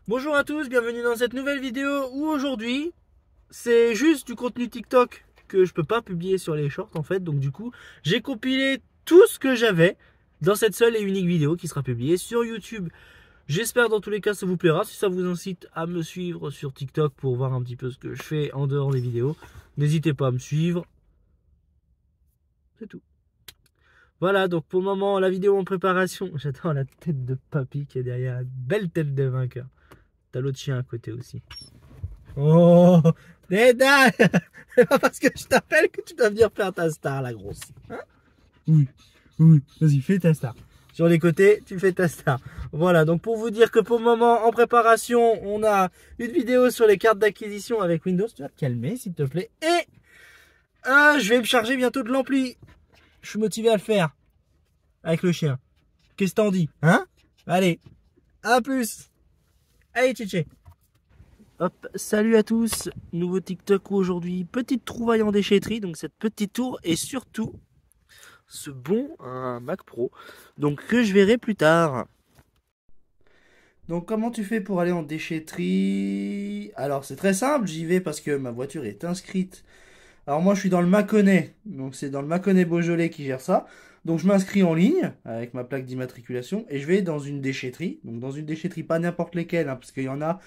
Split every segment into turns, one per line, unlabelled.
Bonjour à tous, bienvenue dans cette nouvelle vidéo où aujourd'hui c'est juste du contenu TikTok que je peux pas publier sur les shorts en fait. Donc du coup j'ai compilé tout ce que j'avais dans cette seule et unique vidéo qui sera publiée sur YouTube. J'espère dans tous les cas ça vous plaira. Si ça vous incite à me suivre sur TikTok pour voir un petit peu ce que je fais en dehors des vidéos, n'hésitez pas à me suivre. C'est tout. Voilà, donc pour le moment, la vidéo en préparation. J'attends la tête de papy qui est derrière, une belle tête de vainqueur. T'as l'autre chien à côté aussi. Oh, Dédale. C'est pas parce que je t'appelle que tu dois venir faire ta star, la grosse. Hein? Oui, vas-y, fais ta star. Sur les côtés, tu fais ta star. Voilà, donc pour vous dire que pour le moment, en préparation, on a une vidéo sur les cartes d'acquisition avec Windows. Tu vas te calmer, s'il te plaît. Et je vais me charger bientôt de l'ampli. Je suis motivé à le faire. Avec le chien. Qu'est-ce que t'en dis? Hein? Allez. À plus. Allez, tchétché. Hop, salut à tous. Nouveau TikTok aujourd'hui. Petite trouvaille en déchetterie. Donc cette petite tour et surtout ce bon Mac Pro. Donc que je verrai plus tard. Donc comment tu fais pour aller en déchetterie? Alors c'est très simple. J'y vais parce que ma voiture est inscrite. Alors moi je suis dans le Mâconnais, donc c'est dans le Mâconnais Beaujolais qui gère ça. Donc je m'inscris en ligne avec ma plaque d'immatriculation et je vais dans une déchetterie. Donc dans une déchetterie, pas n'importe lesquelles, hein, parce qu'il y en a,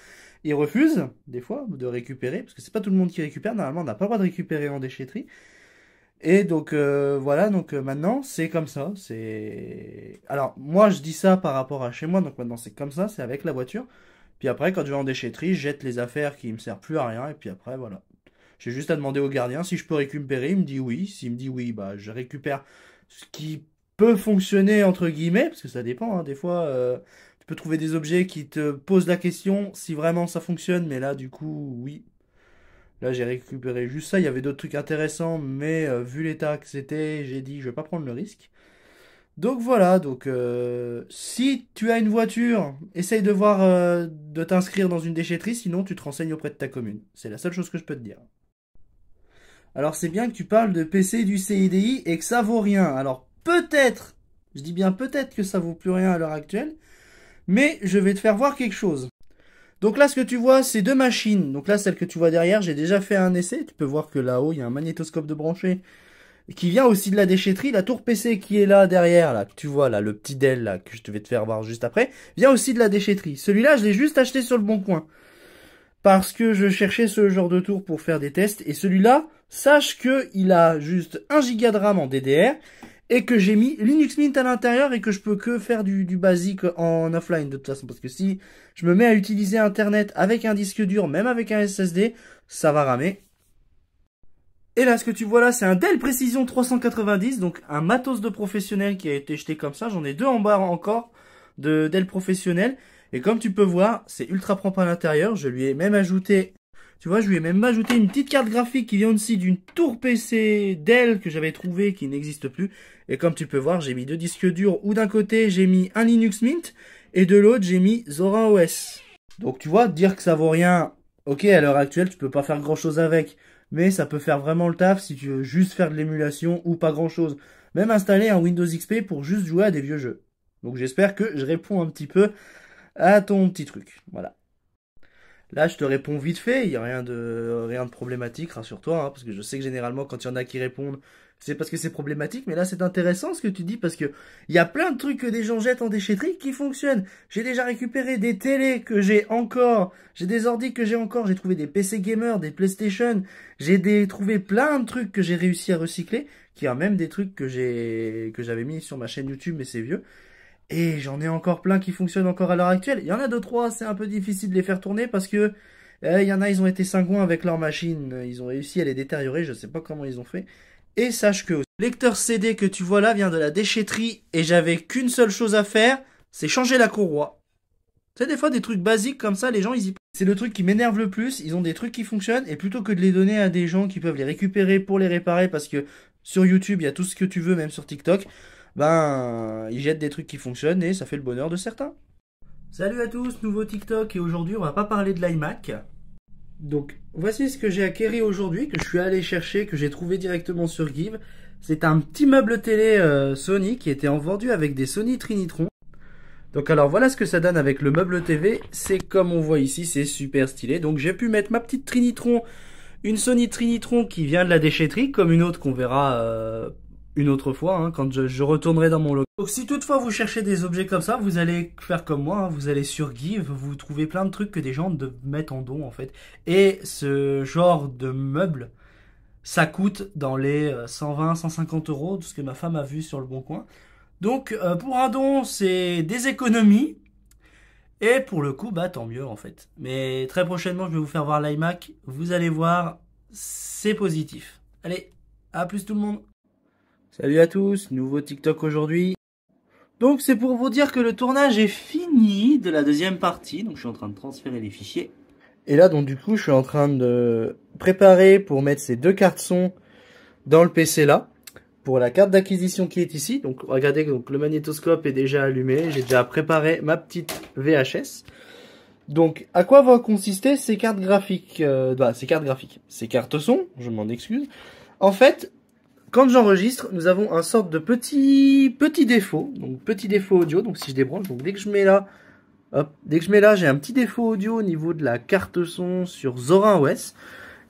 ils refusent des fois de récupérer, parce que c'est pas tout le monde qui récupère. Normalement on n'a pas le droit de récupérer en déchetterie. Et donc voilà, donc maintenant c'est comme ça. C'est alors moi je dis ça par rapport à chez moi, donc maintenant c'est comme ça, c'est avec la voiture. Puis après quand je vais en déchetterie, je jette les affaires qui me servent plus à rien et puis après voilà. J'ai juste à demander au gardien si je peux récupérer. Il me dit oui. S'il me dit oui, bah je récupère ce qui peut fonctionner entre guillemets, parce que ça dépend. Hein. Des fois, tu peux trouver des objets qui te posent la question si vraiment ça fonctionne. Mais là, du coup, oui. Là, j'ai récupéré juste ça. Il y avait d'autres trucs intéressants, mais vu l'état que c'était, j'ai dit je vais pas prendre le risque. Donc voilà. Donc si tu as une voiture, essaye de voir de t'inscrire dans une déchetterie. Sinon, tu te renseignes auprès de ta commune. C'est la seule chose que je peux te dire. Alors c'est bien que tu parles de PC du CIDI et que ça vaut rien. Alors peut-être, je dis bien peut-être que ça vaut plus rien à l'heure actuelle, mais je vais te faire voir quelque chose. Donc là ce que tu vois c'est deux machines. Donc là celle que tu vois derrière, j'ai déjà fait un essai. Tu peux voir que là-haut il y a un magnétoscope de branché qui vient aussi de la déchetterie. La tour PC qui est là derrière, là, que tu vois là, le petit Dell là, que je vais te faire voir juste après, vient aussi de la déchetterie. Celui-là je l'ai juste acheté sur le bon coin. Parce que je cherchais ce genre de tour pour faire des tests. Et celui-là, sache que il a juste 1 Go de RAM en DDR. Et que j'ai mis Linux Mint à l'intérieur et que je peux que faire du basique en offline de toute façon. Parce que si je me mets à utiliser Internet avec un disque dur, même avec un SSD, ça va ramer. Et là, ce que tu vois là, c'est un Dell Precision 390. Donc un matos de professionnel qui a été jeté comme ça. J'en ai deux en bas encore de Dell professionnel. Et comme tu peux voir, c'est ultra propre à l'intérieur. Je lui ai même ajouté, tu vois, je lui ai même ajouté une petite carte graphique qui vient aussi d'une tour PC Dell que j'avais trouvé qui n'existe plus. Et comme tu peux voir, j'ai mis deux disques durs où d'un côté j'ai mis un Linux Mint et de l'autre j'ai mis Zorin OS. Donc tu vois, dire que ça vaut rien, ok, à l'heure actuelle tu peux pas faire grand chose avec. Mais ça peut faire vraiment le taf si tu veux juste faire de l'émulation ou pas grand chose. Même installer un Windows XP pour juste jouer à des vieux jeux. Donc j'espère que je réponds un petit peu à ton petit truc. Voilà. Là, je te réponds vite fait, il n'y a rien de problématique, rassure-toi, hein, parce que je sais que généralement, quand il y en a qui répondent, c'est parce que c'est problématique, mais là, c'est intéressant ce que tu dis, parce que il y a plein de trucs que des gens jettent en déchetterie qui fonctionnent. J'ai déjà récupéré des télés que j'ai encore, j'ai des ordi que j'ai encore, j'ai trouvé des PC gamers, des PlayStation, trouvé plein de trucs que j'ai réussi à recycler, qui a même des trucs que j'avais mis sur ma chaîne YouTube, mais c'est vieux. Et j'en ai encore plein qui fonctionnent encore à l'heure actuelle. Il y en a deux, trois, c'est un peu difficile de les faire tourner parce que il y en a, ils ont été cingouins avec leur machine. Ils ont réussi à les détériorer, je sais pas comment ils ont fait. Et sache que le lecteur CD que tu vois là vient de la déchetterie et j'avais qu'une seule chose à faire, c'est changer la courroie. Tu sais, des fois, des trucs basiques comme ça, les gens, ils y... C'est le truc qui m'énerve le plus, ils ont des trucs qui fonctionnent, et plutôt que de les donner à des gens qui peuvent les récupérer pour les réparer, parce que sur YouTube, il y a tout ce que tu veux, même sur TikTok, ben, ils jettent des trucs qui fonctionnent, et ça fait le bonheur de certains. Salut à tous, nouveau TikTok, et aujourd'hui, on va pas parler de l'iMac. Donc, voici ce que j'ai acquéri aujourd'hui, que je suis allé chercher, que j'ai trouvé directement sur Give. C'est un petit meuble télé Sony qui était en vendu avec des Sony Trinitron. Donc alors voilà ce que ça donne avec le meuble TV, c'est comme on voit ici, c'est super stylé. Donc j'ai pu mettre ma petite Trinitron, une Sony Trinitron qui vient de la déchetterie, comme une autre qu'on verra une autre fois, hein, quand je retournerai dans mon local. Donc si toutefois vous cherchez des objets comme ça, vous allez faire comme moi, hein, vous allez sur Give, vous trouvez plein de trucs que des gens mettent en don en fait. Et ce genre de meuble, ça coûte dans les 120-150 euros, tout ce que ma femme a vu sur le Bon Coin. Donc pour un don, c'est des économies. Et pour le coup, bah tant mieux en fait. Mais très prochainement, je vais vous faire voir l'iMac. Vous allez voir, c'est positif. Allez, à plus tout le monde. Salut à tous, nouveau TikTok aujourd'hui. Donc c'est pour vous dire que le tournage est fini de la deuxième partie. Donc je suis en train de transférer les fichiers. Et là donc du coup, je suis en train de préparer pour mettre ces deux cartes son dans le PC là. Pour la carte d'acquisition qui est ici. Donc regardez, donc le magnétoscope est déjà allumé. J'ai déjà préparé ma petite VHS. Donc à quoi vont consister ces cartes graphiques ces cartes son, je m'en excuse. En fait, quand j'enregistre, nous avons un sorte de petit défaut. Donc petit défaut audio. Donc si je débranche, donc dès que je mets là, hop, dès que je mets là, j'ai un petit défaut audio au niveau de la carte son sur Zorin OS.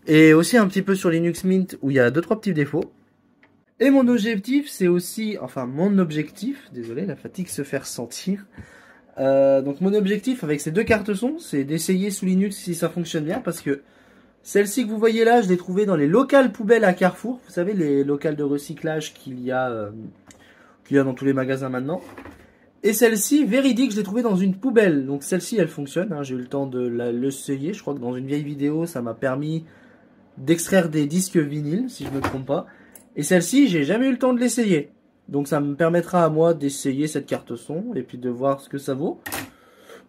Et aussi un petit peu sur Linux Mint où il y a 2-3 petits défauts. Et mon objectif, c'est aussi, désolé, la fatigue se fait ressentir. Donc mon objectif avec ces deux cartes son, c'est d'essayer sous Linux si ça fonctionne bien, parce que celle-ci que vous voyez là, je l'ai trouvée dans les locales poubelles à Carrefour. Vous savez, les locales de recyclage qu'il y a dans tous les magasins maintenant. Et celle-ci, véridique, je l'ai trouvée dans une poubelle. Donc celle-ci, elle fonctionne, hein, j'ai eu le temps de l'essayer. Je crois que dans une vieille vidéo, ça m'a permis d'extraire des disques vinyles, si je ne me trompe pas. Et celle-ci, j'ai jamais eu le temps de l'essayer. Donc ça me permettra à moi d'essayer cette carte son et puis de voir ce que ça vaut.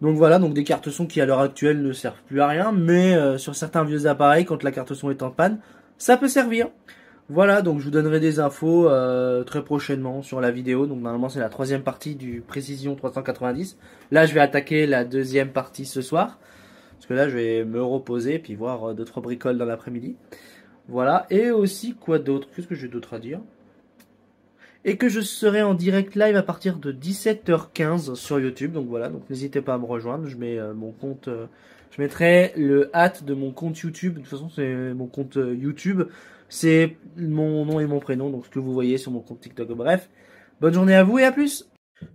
Donc voilà, donc des cartes son qui à l'heure actuelle ne servent plus à rien, mais sur certains vieux appareils, quand la carte son est en panne, ça peut servir. Voilà, donc je vous donnerai des infos très prochainement sur la vidéo. Donc normalement c'est la troisième partie du Précision 390. Là je vais attaquer la deuxième partie ce soir. Parce que là je vais me reposer et puis voir 2-3 bricoles dans l'après-midi. Voilà, et aussi quoi d'autre? Qu'est-ce que j'ai d'autre à dire? Et que je serai en direct live à partir de 17h15 sur YouTube. Donc voilà, donc n'hésitez pas à me rejoindre. Je mets mon compte, je mettrai le de mon compte YouTube. De toute façon, c'est mon compte YouTube. C'est mon nom et mon prénom, donc ce que vous voyez sur mon compte TikTok. Bref, bonne journée à vous et à plus.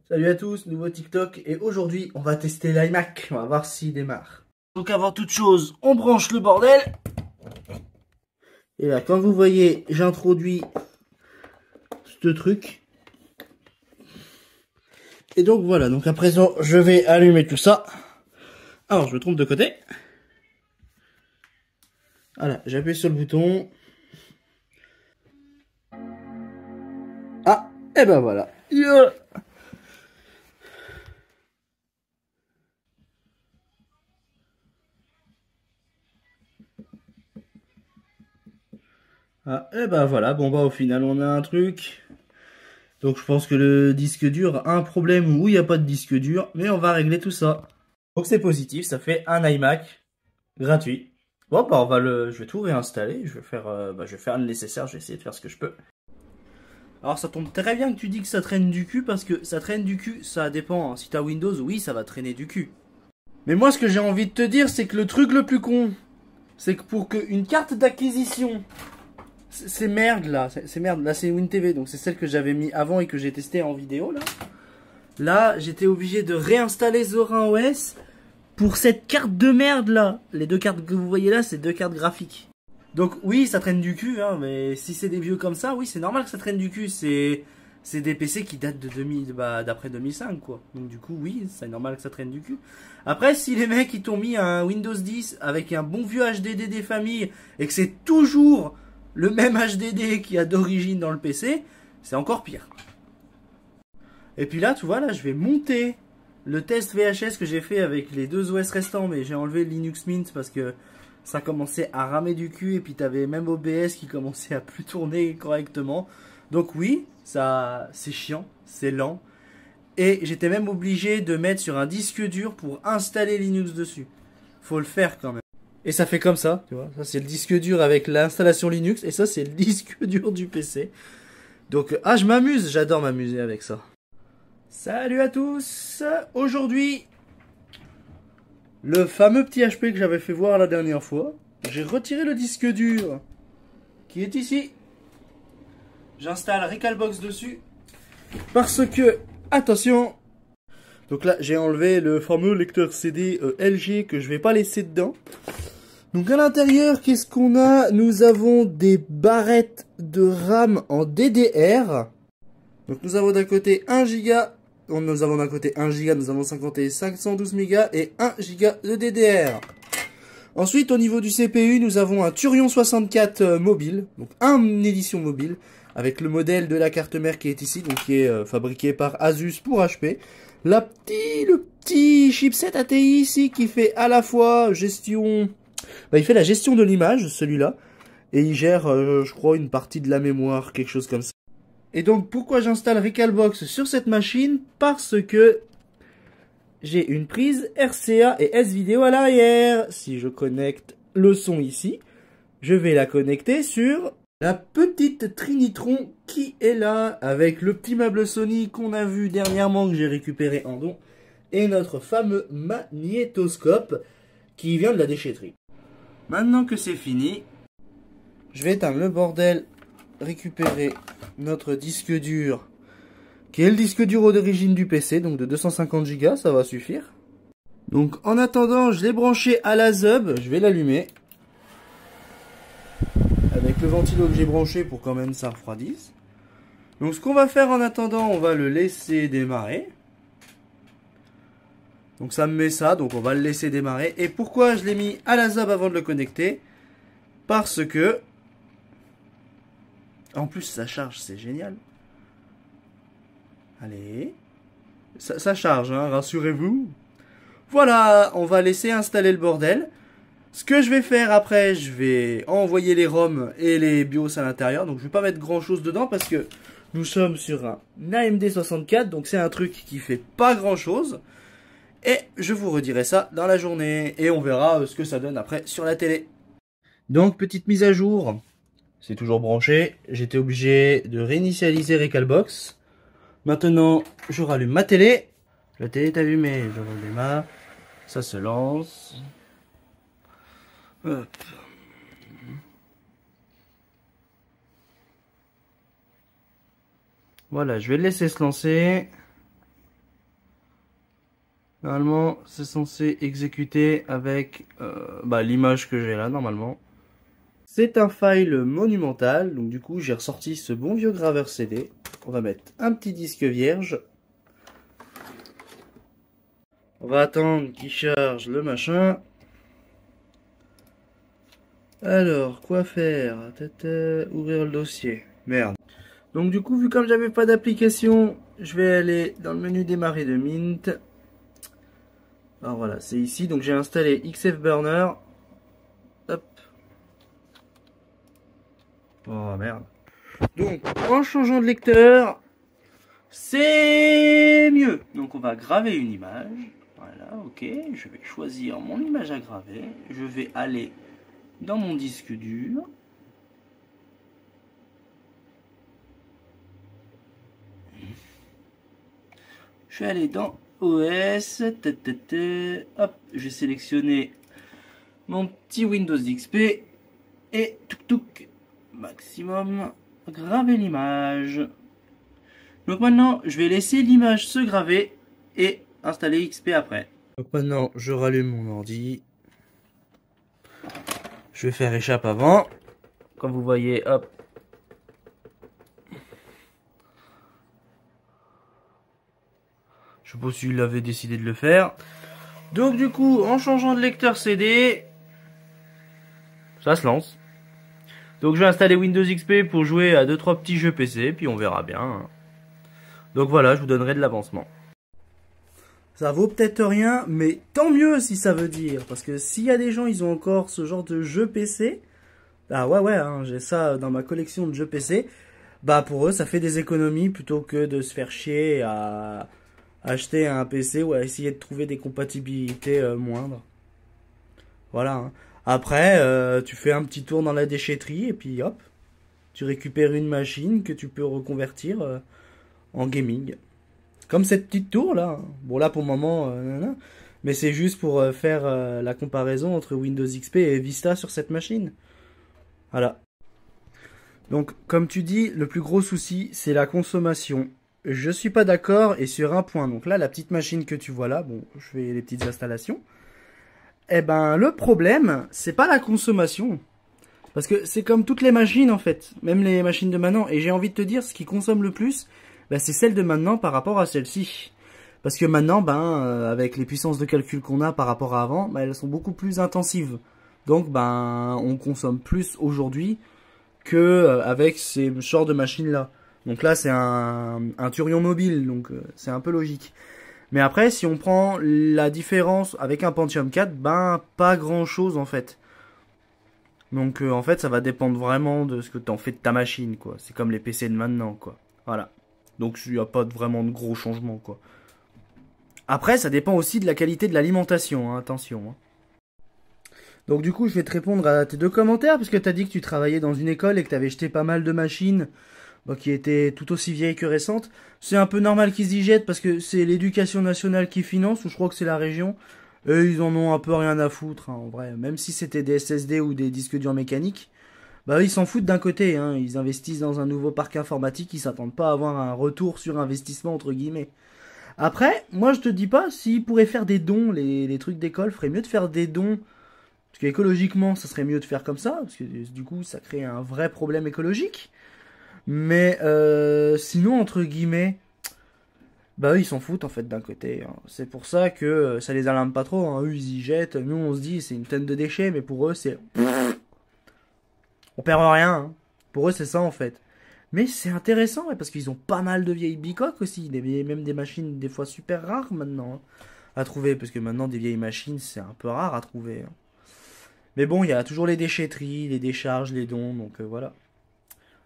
Salut à tous, nouveau TikTok. Et aujourd'hui, on va tester l'iMac. On va voir s'il démarre. Donc avant toute chose, on branche le bordel. Et là, comme vous voyez, j'introduis ce truc. Et donc voilà, donc à présent, je vais allumer tout ça. Alors, je me trompe de côté. Voilà, j'appuie sur le bouton. Ah, et ben voilà. Ah, et ben voilà, bon bah au final on a un truc. Donc je pense que le disque dur a un problème où il n'y a pas de disque dur, mais on va régler tout ça. Donc c'est positif, ça fait un iMac gratuit. Bon bah je vais tout réinstaller, je vais faire le nécessaire, je vais essayer de faire ce que je peux. Alors ça tombe très bien que tu dis que ça traîne du cul, parce que ça traîne du cul, ça dépend. Hein. Si t'as Windows, oui ça va traîner du cul. Mais moi ce que j'ai envie de te dire, c'est que le truc le plus con, c'est que pour qu'une carte d'acquisition... C'est merde là, c'est merde, là c'est WinTV, donc c'est celle que j'avais mis avant et que j'ai testé en vidéo là. Là j'étais obligé de réinstaller Zorin OS pour cette carte de merde là. Les deux cartes que vous voyez là, c'est deux cartes graphiques. Donc oui ça traîne du cul, hein, mais si c'est des vieux comme ça, oui c'est normal que ça traîne du cul. C'est des PC qui datent de 2000, d'après 2005 quoi. Donc du coup oui, c'est normal que ça traîne du cul. Après si les mecs ils t'ont mis un Windows 10 avec un bon vieux HDD des familles et que c'est toujours... le même HDD qu'il y a d'origine dans le PC, c'est encore pire. Et puis là, tu vois, là, je vais monter le test VHS que j'ai fait avec les deux OS restants, mais j'ai enlevé le Linux Mint parce que ça commençait à ramer du cul et puis t'avais même OBS qui commençait à plus tourner correctement. Donc oui, ça, c'est chiant, c'est lent. Et j'étais même obligé de mettre sur un disque dur pour installer Linux dessus. Faut le faire quand même. Et ça fait comme ça, tu vois. Ça, c'est le disque dur avec l'installation Linux. Et ça, c'est le disque dur du PC. Donc, ah, je m'amuse. J'adore m'amuser avec ça. Salut à tous. Aujourd'hui, le fameux petit HP que j'avais fait voir la dernière fois. J'ai retiré le disque dur qui est ici. J'installe Recalbox dessus parce que, attention, donc là j'ai enlevé le fameux lecteur CD LG que je vais pas laisser dedans. Donc à l'intérieur, qu'est-ce qu'on a? Nous avons des barrettes de RAM en DDR. Donc nous avons d'un côté 1 Go, nous avons d'un côté 1 Go, nous avons 50 et 512 Go et 1 Go de DDR. Ensuite, au niveau du CPU, nous avons un Thurion 64 mobile, donc une édition mobile, avec le modèle de la carte mère qui est ici, donc qui est fabriqué par Asus pour HP. Le petit chipset ATI ici qui fait à la fois gestion... il fait la gestion de l'image, celui-là, et il gère, je crois, une partie de la mémoire, quelque chose comme ça. Et donc, pourquoi j'installe Recalbox sur cette machine? Parce que j'ai une prise RCA et S-Vidéo à l'arrière. Si je connecte le son ici, je vais la connecter sur la petite Trinitron qui est là, avec le petit meuble Sony qu'on a vu dernièrement, que j'ai récupéré en don, et notre fameux magnétoscope qui vient de la déchetterie. Maintenant que c'est fini, je vais éteindre le bordel, récupérer notre disque dur, qui est le disque dur d'origine du PC, donc de 250 Go, ça va suffire. Donc en attendant, je l'ai branché à la ZUB, je vais l'allumer. Avec le ventilo que j'ai branché pour quand même ça refroidisse. Donc ce qu'on va faire en attendant, on va le laisser démarrer. Donc ça me met ça, donc on va le laisser démarrer. Et pourquoi je l'ai mis à la ZUB avant de le connecter? Parce que... en plus ça charge, c'est génial. Allez. Ça charge, hein, rassurez-vous. Voilà, on va laisser installer le bordel. Ce que je vais faire après, je vais envoyer les ROM et les BIOS à l'intérieur. Donc je vais pas mettre grand chose dedans parce que nous sommes sur un AMD 64. Donc c'est un truc qui fait pas grand chose. Et je vous redirai ça dans la journée. Et on verra ce que ça donne après sur la télé. Donc petite mise à jour. C'est toujours branché. J'étais obligé de réinitialiser Recalbox. Maintenant, je rallume ma télé. La télé est allumée. Je redémarre. Ça se lance. Hop. Voilà, je vais le laisser se lancer. Normalement, c'est censé exécuter avec l'image que j'ai là, normalement. C'est un file monumental, donc du coup, j'ai ressorti ce bon vieux graveur CD. On va mettre un petit disque vierge. On va attendre qu'il charge le machin. Alors, quoi faire? Ouvrir le dossier. Merde. Donc du coup, vu comme j'avais pas d'application, je vais aller dans le menu démarrer de Mint. Alors voilà, c'est ici. Donc j'ai installé XF Burner. Hop. Oh merde. Donc en changeant de lecteur, c'est mieux. Donc on va graver une image. Voilà, ok. Je vais choisir mon image à graver. Je vais aller dans mon disque dur. Je vais aller dans OS. Hop, je vais sélectionner mon petit Windows XP. Et touc maximum, graver l'image. Donc maintenant, je vais laisser l'image se graver et installer XP après. Donc maintenant, je rallume mon ordi. Je vais faire échappe avant. Comme vous voyez, hop. Je sais pas s'il avait décidé de le faire. Donc du coup, en changeant de lecteur CD, ça se lance. Donc je vais installer Windows XP pour jouer à 2-3 petits jeux PC, puis on verra bien. Donc voilà, je vous donnerai de l'avancement. Ça vaut peut-être rien, mais tant mieux si ça veut dire. Parce que s'il y a des gens, ils ont encore ce genre de jeux PC. Ah ouais, hein, j'ai ça dans ma collection de jeux PC. Bah pour eux, ça fait des économies plutôt que de se faire chier à acheter un PC ou à essayer de trouver des compatibilités moindres. Voilà, hein. Après, tu fais un petit tour dans la déchetterie et puis hop, tu récupères une machine que tu peux reconvertir en gaming. Comme cette petite tour là. Bon là pour le moment, nanana. Mais c'est juste pour faire la comparaison entre Windows XP et Vista sur cette machine. Voilà. Donc comme tu dis, le plus gros souci c'est la consommation. Je suis pas d'accord et sur un point. Donc là la petite machine que tu vois là, bon je fais les petites installations. Eh ben le problème c'est pas la consommation. Parce que c'est comme toutes les machines en fait, même les machines de maintenant. Et j'ai envie de te dire, ce qui consomme le plus, ben, c'est celle de maintenant par rapport à celle-ci. Parce que maintenant, avec les puissances de calcul qu'on a par rapport à avant, ben, elles sont beaucoup plus intensives. Donc on consomme plus aujourd'hui que avec ces genres de machines-là. Donc là, c'est un Turion mobile, donc c'est un peu logique. Mais après, si on prend la différence avec un Pentium 4, pas grand-chose en fait. Donc en fait ça va dépendre vraiment de ce que tu en fais de ta machine quoi. C'est comme les PC de maintenant quoi. Voilà. Donc il n'y a pas vraiment de gros changements quoi. Après ça dépend aussi de la qualité de l'alimentation, hein, attention. Hein. Donc du coup je vais te répondre à tes deux commentaires parce que tu as dit que tu travaillais dans une école et que tu avais jeté pas mal de machines qui étaient tout aussi vieilles que récentes. C'est un peu normal qu'ils y jettent parce que c'est l'éducation nationale qui finance ou je crois que c'est la région. Eux, ils en ont un peu rien à foutre, hein, en vrai. Même si c'était des SSD ou des disques durs mécaniques, ils s'en foutent d'un côté, hein. Ils investissent dans un nouveau parc informatique, ils s'attendent pas à avoir un retour sur investissement, entre guillemets. Après, moi, je te dis pas, s'ils pourraient faire des dons, les trucs d'école, ferait mieux de faire des dons. Parce qu'écologiquement, ça serait mieux de faire comme ça, parce que du coup, ça crée un vrai problème écologique. Mais sinon, entre guillemets... eux, ils s'en foutent en fait d'un côté. Hein. C'est pour ça que ça les alarme pas trop. Hein. Eux, ils y jettent. Nous, on se dit c'est une tonne de déchets, mais pour eux, c'est. On perd rien. Hein. Pour eux, c'est ça en fait. Mais c'est intéressant ouais, parce qu'ils ont pas mal de vieilles bicoques aussi. Même des machines des fois super rares maintenant hein, à trouver. Parce que maintenant, des vieilles machines, c'est un peu rare à trouver. Hein. Mais bon, il y a toujours les déchetteries, les décharges, les dons. Donc voilà.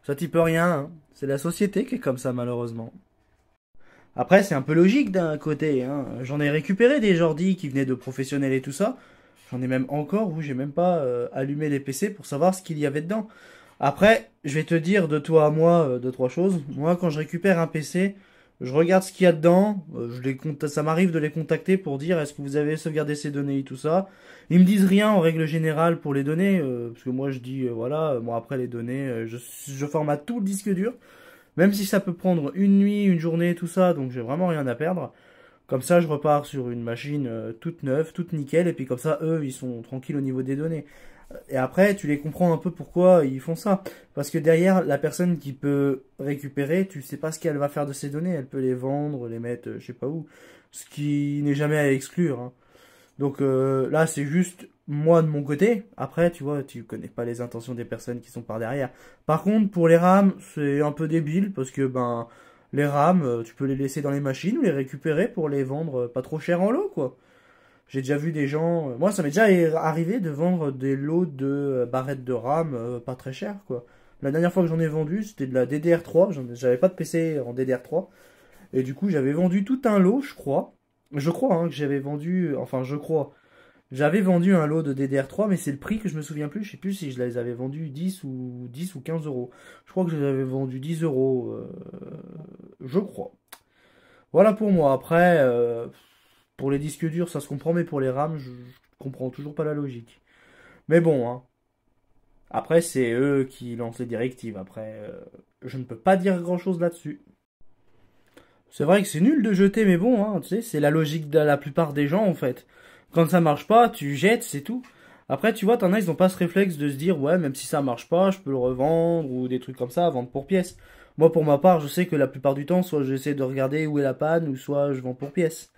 Ça t'y peut rien. Hein. C'est la société qui est comme ça malheureusement. Après, c'est un peu logique d'un côté. Hein. J'en ai récupéré des Jordi qui venaient de professionnels et tout ça. J'en ai même encore où j'ai même pas allumé les PC pour savoir ce qu'il y avait dedans. Après, je vais te dire de toi à moi deux, trois choses. Moi, quand je récupère un PC, je regarde ce qu'il y a dedans. Ça m'arrive de les contacter pour dire est-ce que vous avez sauvegardé ces données et tout ça. Ils me disent rien en règle générale pour les données. Parce que moi, je dis voilà, moi après les données, je formate tout le disque dur. Même si ça peut prendre une nuit, une journée, tout ça, donc j'ai vraiment rien à perdre. Comme ça, je repars sur une machine toute neuve, toute nickel, et puis comme ça, eux, ils sont tranquilles au niveau des données. Et après, tu les comprends un peu pourquoi ils font ça. Parce que derrière, la personne qui peut récupérer, tu sais pas ce qu'elle va faire de ces données. Elle peut les vendre, les mettre, je sais pas où. Ce qui n'est jamais à exclure. Hein. Donc là, c'est juste moi de mon côté. Après, tu vois, tu connais pas les intentions des personnes qui sont par derrière. Par contre, pour les RAM, c'est un peu débile parce que les RAM, tu peux les laisser dans les machines ou les récupérer pour les vendre pas trop cher en lot, quoi. J'ai déjà vu des gens. Moi, ça m'est déjà arrivé de vendre des lots de barrettes de RAM pas très cher, quoi. La dernière fois que j'en ai vendu, c'était de la DDR3. J'avais pas de PC en DDR3. Et du coup, j'avais vendu tout un lot, je crois. Je crois hein, que j'avais vendu, enfin je crois, j'avais vendu un lot de DDR3, mais c'est le prix que je me souviens plus. Je sais plus si je les avais vendus 10 ou 15 euros. Je crois que je les avais vendus 10 euros, je crois. Voilà pour moi. Après, pour les disques durs, ça se comprend, mais pour les RAM, je comprends toujours pas la logique. Mais bon, hein. Après, c'est eux qui lancent les directives. Après, je ne peux pas dire grand-chose là-dessus. C'est vrai que c'est nul de jeter, mais bon, hein, tu sais, c'est la logique de la plupart des gens en fait. Quand ça marche pas, tu jettes, c'est tout. Après, tu vois, t'en as, ils ont pas ce réflexe de se dire, ouais, même si ça marche pas, je peux le revendre ou des trucs comme ça, vendre pour pièce. Moi, pour ma part, je sais que la plupart du temps, soit j'essaie de regarder où est la panne, ou soit je vends pour pièce.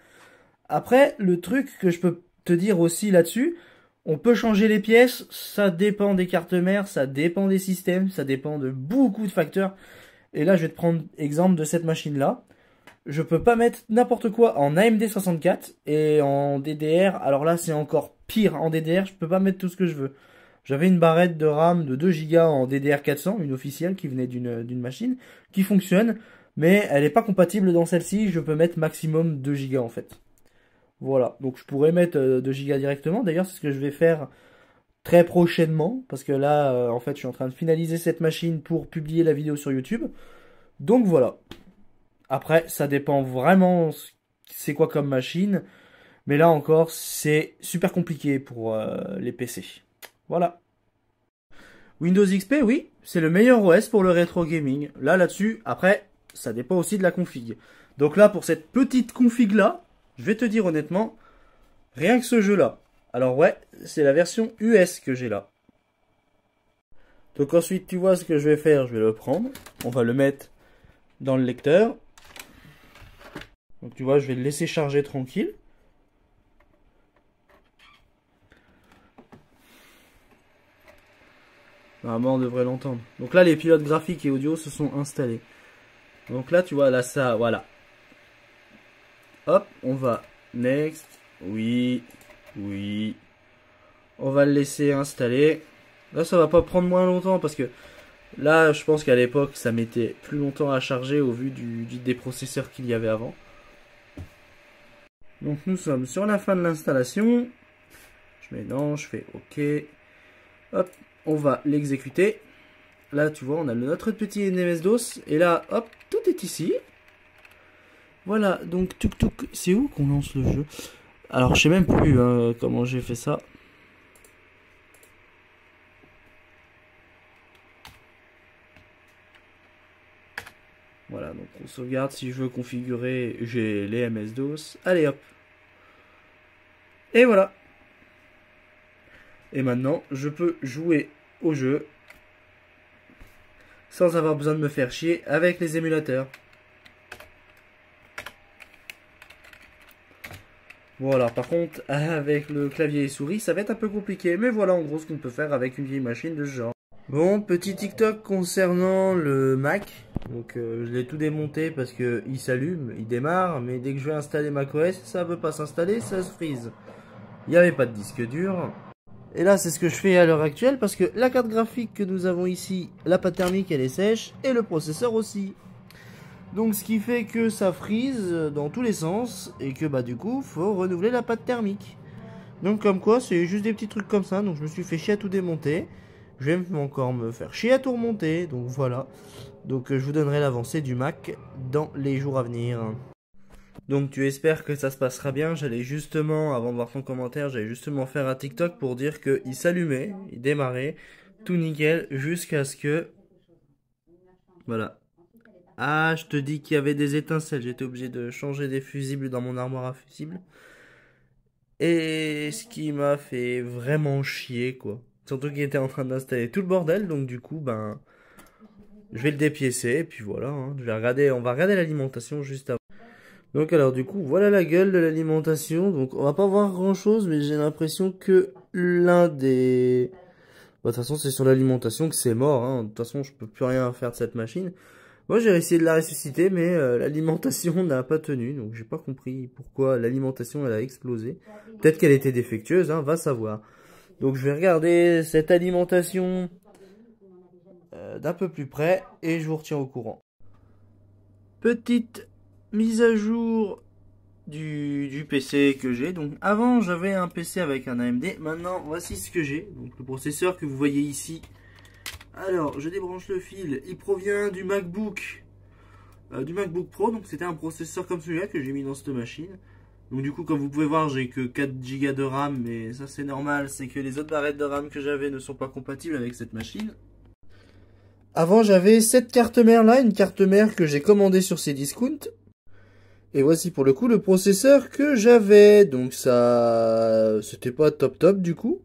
Après, le truc que je peux te dire aussi là-dessus, on peut changer les pièces, ça dépend des cartes mères, ça dépend des systèmes, ça dépend de beaucoup de facteurs. Et là, je vais te prendre exemple de cette machine-là. Je peux pas mettre n'importe quoi en AMD 64 et en DDR. Alors là, c'est encore pire. En DDR, je peux pas mettre tout ce que je veux. J'avais une barrette de RAM de 2 Go en DDR 400, une officielle qui venait d'une machine, qui fonctionne, mais elle n'est pas compatible dans celle-ci. Je peux mettre maximum 2 Go en fait. Voilà, donc je pourrais mettre 2 Go directement. D'ailleurs, c'est ce que je vais faire très prochainement, parce que là, en fait, je suis en train de finaliser cette machine pour publier la vidéo sur YouTube. Donc voilà. Après, ça dépend vraiment c'est quoi comme machine. Mais là encore, c'est super compliqué pour les PC. Voilà. Windows XP, oui, c'est le meilleur OS pour le rétro gaming. Là-dessus, après, ça dépend aussi de la config. Donc là, pour cette petite config-là, je vais te dire honnêtement, rien que ce jeu-là. Alors ouais, c'est la version US que j'ai là. Donc ensuite, tu vois ce que je vais faire, je vais le prendre. On va le mettre dans le lecteur. Donc tu vois, je vais le laisser charger tranquille. Normalement, on devrait l'entendre. Donc là, les pilotes graphiques et audio se sont installés. Donc là, tu vois, là, ça, voilà. Hop, on va next. Oui, oui. On va le laisser installer. Là, ça va pas prendre moins longtemps parce que là, je pense qu'à l'époque, ça mettait plus longtemps à charger au vu des processeurs qu'il y avait avant. Donc nous sommes sur la fin de l'installation. Je mets non, je fais OK. Hop, on va l'exécuter. Là, tu vois, on a notre petit MS-DOS. Et là, hop, tout est ici. Voilà, donc tuk tuk. C'est où qu'on lance le jeu? Alors, je sais même plus comment j'ai fait ça. Voilà, donc on sauvegarde. Si je veux configurer, j'ai les MS-DOS. Allez, hop. Et voilà. Et maintenant, je peux jouer au jeu sans avoir besoin de me faire chier avec les émulateurs. Voilà, par contre, avec le clavier et souris, ça va être un peu compliqué. Mais voilà en gros ce qu'on peut faire avec une vieille machine de ce genre. Bon, petit TikTok concernant le Mac. Donc je l'ai tout démonté parce que il s'allume, il démarre. Mais dès que je vais installer macOS, ça ne veut pas s'installer, ça se freeze. Il n'y avait pas de disque dur. Et là, c'est ce que je fais à l'heure actuelle parce que la carte graphique que nous avons ici, la pâte thermique, elle est sèche et le processeur aussi. Donc, ce qui fait que ça freeze dans tous les sens et que bah du coup, faut renouveler la pâte thermique. Donc, comme quoi, c'est juste des petits trucs comme ça. Donc, je me suis fait chier à tout démonter. Je vais encore me faire chier à tout remonter. Donc, voilà. Donc, je vous donnerai l'avancée du Mac dans les jours à venir. Donc tu espères que ça se passera bien. J'allais justement, avant de voir ton commentaire, j'allais justement faire un TikTok pour dire qu'il s'allumait, il démarrait, tout nickel, jusqu'à ce que... Voilà. Ah, je te dis qu'il y avait des étincelles. J'étais obligé de changer des fusibles dans mon armoire à fusibles. Et ce qui m'a fait vraiment chier, quoi. Surtout qu'il était en train d'installer tout le bordel, donc du coup, ben... Je vais le dépiécer, et puis voilà. Hein. On va regarder l'alimentation juste avant. Donc alors du coup, voilà la gueule de l'alimentation. Donc on va pas voir grand chose, mais j'ai l'impression que l'un des... Bah, de toute façon c'est sur l'alimentation que c'est mort. Hein. De toute façon je peux plus rien faire de cette machine. Moi j'ai essayé de la ressusciter, mais l'alimentation n'a pas tenu. Donc j'ai pas compris pourquoi l'alimentation elle a explosé. Peut-être qu'elle était défectueuse, hein, va savoir. Donc je vais regarder cette alimentation d'un peu plus près et je vous retiens au courant. Petite mise à jour du PC que j'ai. Donc avant j'avais un PC avec un AMD, maintenant voici ce que j'ai. Donc le processeur que vous voyez ici. Alors je débranche le fil, il provient du MacBook Pro. Donc c'était un processeur comme celui-là que j'ai mis dans cette machine. Donc du coup comme vous pouvez voir j'ai que 4 Go de RAM, mais ça c'est normal, c'est que les autres barrettes de RAM que j'avais ne sont pas compatibles avec cette machine. Avant j'avais cette carte mère là, une carte mère que j'ai commandée sur Cdiscount. Et voici pour le coup le processeur que j'avais. Donc ça... C'était pas top du coup.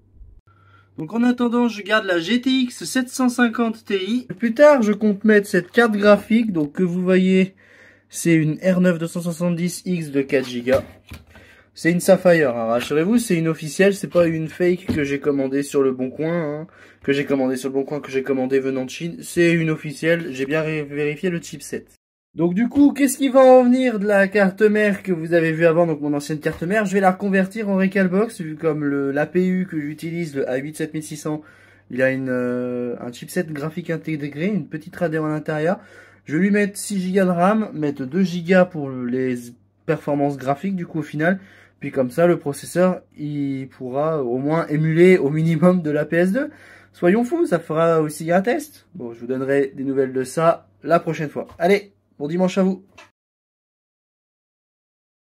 Donc en attendant je garde la GTX 750 Ti. Plus tard je compte mettre cette carte graphique. Donc que vous voyez c'est une R9 270X de 4 Go. C'est une Sapphire, hein. Rassurez-vous c'est une officielle. C'est pas une fake que j'ai commandée sur le Bon Coin. Hein. Que j'ai commandé venant de Chine. C'est une officielle. J'ai bien vérifié le chipset. Donc du coup, qu'est-ce qui va en venir de la carte mère que vous avez vu avant, donc mon ancienne carte mère? Je vais la reconvertir en Recalbox, vu comme l'APU que j'utilise, le A8 7600, il a un chipset graphique intégré, une petite Radeon à l'intérieur. Je vais lui mettre 6 Go de RAM, mettre 2 Go pour les performances graphiques du coup au final. Puis comme ça, le processeur, il pourra au moins émuler au minimum de la PS2. Soyons fous, ça fera aussi un test. Bon, je vous donnerai des nouvelles de ça la prochaine fois. Allez! Bon dimanche à vous.